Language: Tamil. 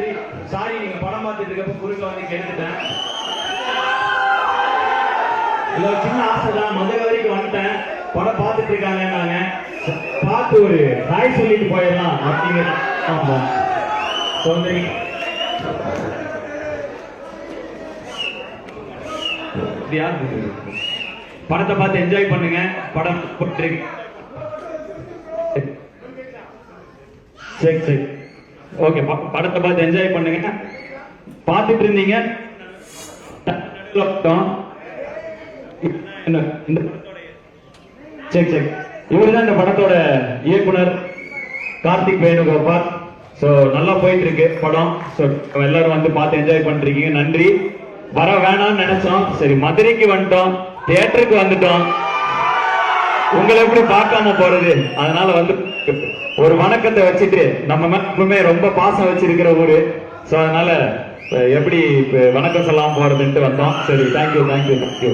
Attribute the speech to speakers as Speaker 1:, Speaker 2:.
Speaker 1: நன்றி. சாரி, நீங்க படம் பார்த்துட்டு இருக்கப்ப குறுக்க வந்து கேட்டுட்டேன். இல்ல சின்ன ஆசைதான், மதுரை வரைக்கும் வந்துட்டேன். படம் பார்த்துட்டு இருக்காங்க, நாங்க பார்த்து ஒரு ஹாய் சொல்லிட்டு போயிடலாம் அப்படிங்கிற. ஆமா சௌந்தரி படத்தை பார்த்து என்ஜாய் பண்ணுங்க. படம் சரி சரி ஓகே. படத்தை பார்த்து என்ஜாய் பண்ணுங்க. பார்த்துட்டு இருந்தீங்க சரி சரி. இவருதான் இந்த படத்தோட இயக்குனர் கார்த்திக் வேணுகோபால். சோ நல்லா போயிட்டு இருக்கு படம். சோ எல்லாரும் வந்து பார்த்து என்ஜாய் பண்றீங்க, நன்றி. வர வேணாம்னு நினைச்சோம், சரி மதுரைக்கு வந்துட்டோம், தியேட்டருக்கு வந்துட்டோம், உங்களை எப்படி பார்க்காம போறது? அதனால வந்து ஒரு வணக்கத்தை வச்சுட்டு, நம்ம எப்பவுமே ரொம்ப பாசம் வச்சிருக்கிற ஊரு, சோ அதனால எப்படி வணக்கம் சொல்லாம போறதுன்ட்டு வந்தோம். சரி, தேங்க்யூ தேங்க்யூ தேங்க்யூ.